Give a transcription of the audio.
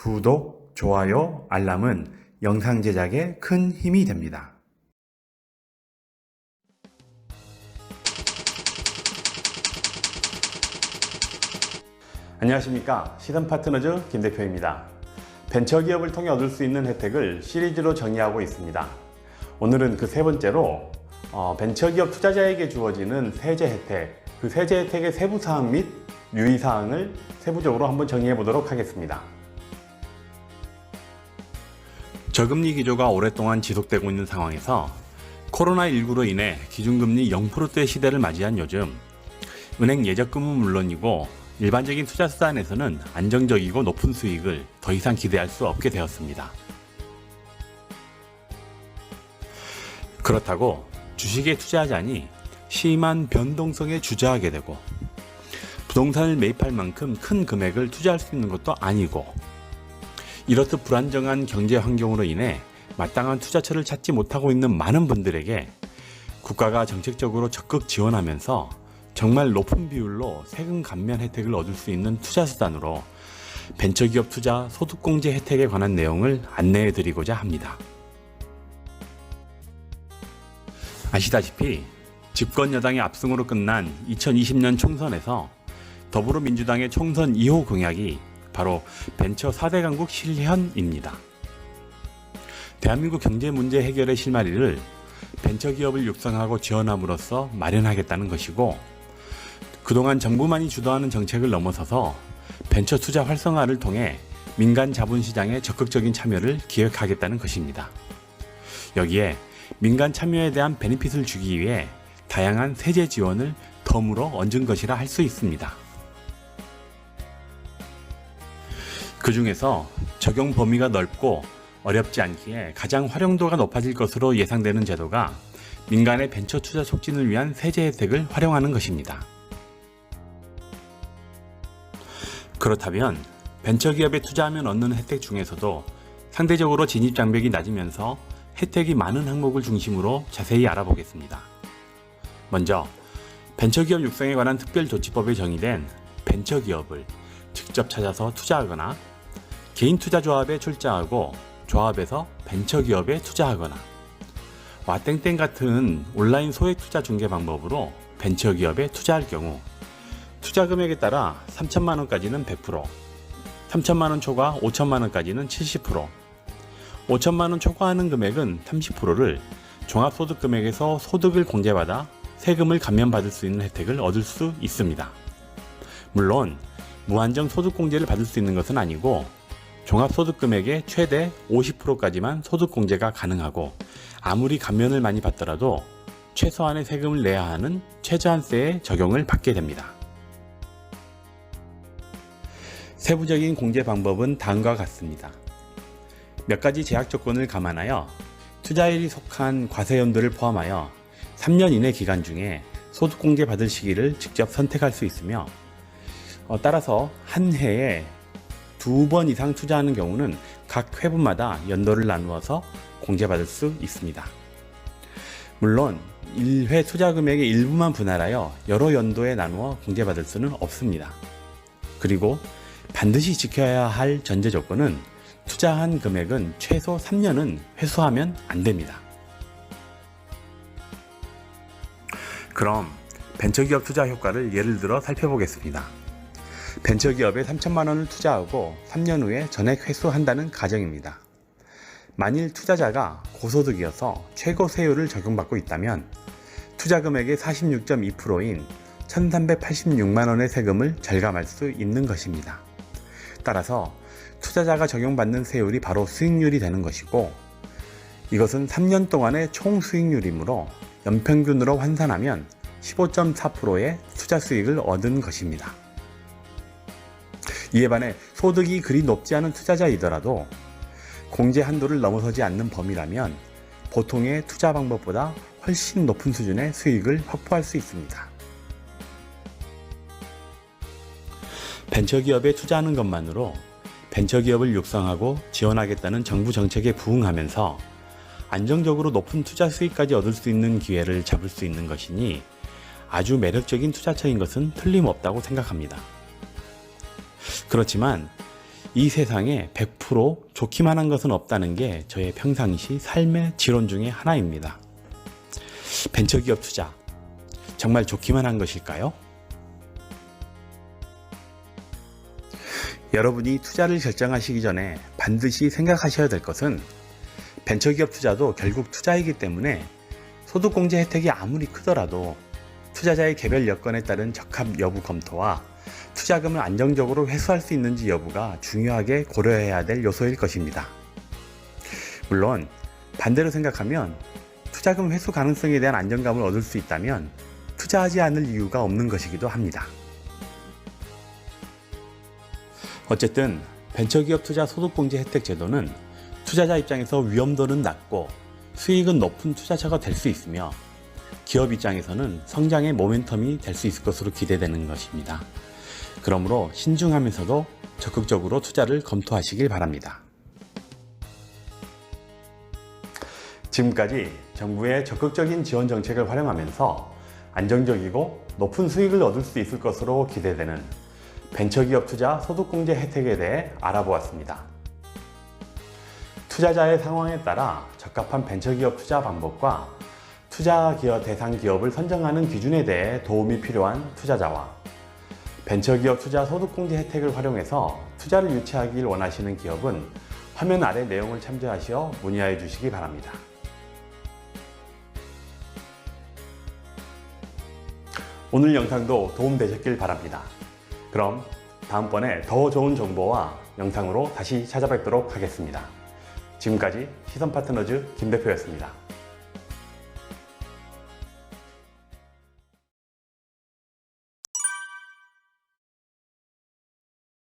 구독, 좋아요, 알람은 영상 제작에 큰 힘이 됩니다. 안녕하십니까. 시선파트너즈 김 대표입니다. 벤처기업을 통해 얻을 수 있는 혜택을 시리즈로 정의하고 있습니다. 오늘은 그 세 번째로 벤처기업 투자자에게 주어지는 세제 혜택, 그 세제 혜택의 세부사항 및 유의사항을 세부적으로 한번 정의해 보도록 하겠습니다. 저금리 기조가 오랫동안 지속되고 있는 상황에서 코로나19로 인해 기준금리 0%대 시대를 맞이한 요즘 은행 예적금은 물론이고 일반적인 투자 수단에서는 안정적이고 높은 수익을 더 이상 기대할 수 없게 되었습니다. 그렇다고 주식에 투자하자니 심한 변동성에 주저하게 되고 부동산을 매입할 만큼 큰 금액을 투자할 수 있는 것도 아니고 이렇듯 불안정한 경제 환경으로 인해 마땅한 투자처를 찾지 못하고 있는 많은 분들에게 국가가 정책적으로 적극 지원하면서 정말 높은 비율로 세금 감면 혜택을 얻을 수 있는 투자 수단으로 벤처기업 투자 소득공제 혜택에 관한 내용을 안내해 드리고자 합니다. 아시다시피 집권 여당의 압승으로 끝난 2020년 총선에서 더불어민주당의 총선 2호 공약이 바로 벤처 4대 강국 실현입니다. 대한민국 경제 문제 해결의 실마리를 벤처기업을 육성하고 지원함으로써 마련하겠다는 것이고 그동안 정부만이 주도하는 정책을 넘어서서 벤처 투자 활성화를 통해 민간 자본시장의 적극적인 참여를 기획하겠다는 것입니다. 여기에 민간 참여에 대한 베네핏을 주기 위해 다양한 세제 지원을 덤으로 얹은 것이라 할 수 있습니다. 그 중에서 적용 범위가 넓고 어렵지 않기에 가장 활용도가 높아질 것으로 예상되는 제도가 민간의 벤처 투자 촉진을 위한 세제 혜택을 활용하는 것입니다. 그렇다면 벤처기업에 투자하면 얻는 혜택 중에서도 상대적으로 진입 장벽이 낮으면서 혜택이 많은 항목을 중심으로 자세히 알아보겠습니다. 먼저 벤처기업 육성에 관한 특별조치법에 정의된 벤처기업을 직접 찾아서 투자하거나 개인 투자조합에 출자하고 조합에서 벤처기업에 투자하거나 와땡땡 같은 온라인 소액 투자 중개 방법으로 벤처기업에 투자할 경우 투자 금액에 따라 3천만 원까지는 100%, 3천만 원 초과 5천만 원까지는 70%, 5천만 원 초과하는 금액은 30%를 종합소득 금액에서 소득을 공제받아 세금을 감면받을 수 있는 혜택을 얻을 수 있습니다. 물론 무한정 소득공제를 받을 수 있는 것은 아니고 종합소득 금액의 최대 50%까지만 소득공제가 가능하고 아무리 감면을 많이 받더라도 최소한의 세금을 내야 하는 최저한세에 적용을 받게 됩니다. 세부적인 공제 방법은 다음과 같습니다. 몇 가지 제약 조건을 감안하여 투자일이 속한 과세연도를 포함하여 3년 이내 기간 중에 소득공제 받을 시기를 직접 선택할 수 있으며 따라서 한 해에 2번 이상 투자하는 경우는 각 회분마다 연도를 나누어서 공제받을 수 있습니다. 물론 1회 투자 금액의 일부만 분할하여 여러 연도에 나누어 공제받을 수는 없습니다. 그리고 반드시 지켜야 할 전제 조건은 투자한 금액은 최소 3년은 회수하면 안 됩니다. 그럼 벤처기업 투자 효과를 예를 들어 살펴보겠습니다. 벤처기업에 3천만 원을 투자하고 3년 후에 전액 회수한다는 가정입니다. 만일 투자자가 고소득이어서 최고 세율을 적용받고 있다면 투자 금액의 46.2%인 1,386만 원의 세금을 절감할 수 있는 것입니다. 따라서 투자자가 적용받는 세율이 바로 수익률이 되는 것이고 이것은 3년 동안의 총 수익률이므로 연평균으로 환산하면 15.4%의 투자 수익을 얻은 것입니다. 이에 반해 소득이 그리 높지 않은 투자자이더라도 공제 한도를 넘어서지 않는 범위라면 보통의 투자 방법보다 훨씬 높은 수준의 수익을 확보할 수 있습니다. 벤처기업에 투자하는 것만으로 벤처기업을 육성하고 지원하겠다는 정부 정책에 부응하면서 안정적으로 높은 투자 수익까지 얻을 수 있는 기회를 잡을 수 있는 것이니 아주 매력적인 투자처인 것은 틀림없다고 생각합니다. 그렇지만 이 세상에 100% 좋기만 한 것은 없다는 게 저의 평상시 삶의 지론 중에 하나입니다. 벤처기업 투자, 정말 좋기만 한 것일까요? 여러분이 투자를 결정하시기 전에 반드시 생각하셔야 될 것은 벤처기업 투자도 결국 투자이기 때문에 소득공제 혜택이 아무리 크더라도 투자자의 개별 여건에 따른 적합 여부 검토와 투자금을 안정적으로 회수할 수 있는지 여부가 중요하게 고려해야 될 요소일 것입니다. 물론 반대로 생각하면 투자금 회수 가능성에 대한 안정감을 얻을 수 있다면 투자하지 않을 이유가 없는 것이기도 합니다. 어쨌든 벤처기업 투자 소득공제 혜택 제도는 투자자 입장에서 위험도는 낮고 수익은 높은 투자처가 될 수 있으며 기업 입장에서는 성장의 모멘텀이 될 수 있을 것으로 기대되는 것입니다. 그러므로 신중하면서도 적극적으로 투자를 검토하시길 바랍니다. 지금까지 정부의 적극적인 지원 정책을 활용하면서 안정적이고 높은 수익을 얻을 수 있을 것으로 기대되는 벤처기업 투자 소득공제 혜택에 대해 알아보았습니다. 투자자의 상황에 따라 적합한 벤처기업 투자 방법과 투자 기업 대상 기업을 선정하는 기준에 대해 도움이 필요한 투자자와 벤처기업 투자 소득공제 혜택을 활용해서 투자를 유치하길 원하시는 기업은 화면 아래 내용을 참조하시어 문의하여 주시기 바랍니다. 오늘 영상도 도움되셨길 바랍니다. 그럼 다음번에 더 좋은 정보와 영상으로 다시 찾아뵙도록 하겠습니다. 지금까지 시선파트너즈 김 대표였습니다.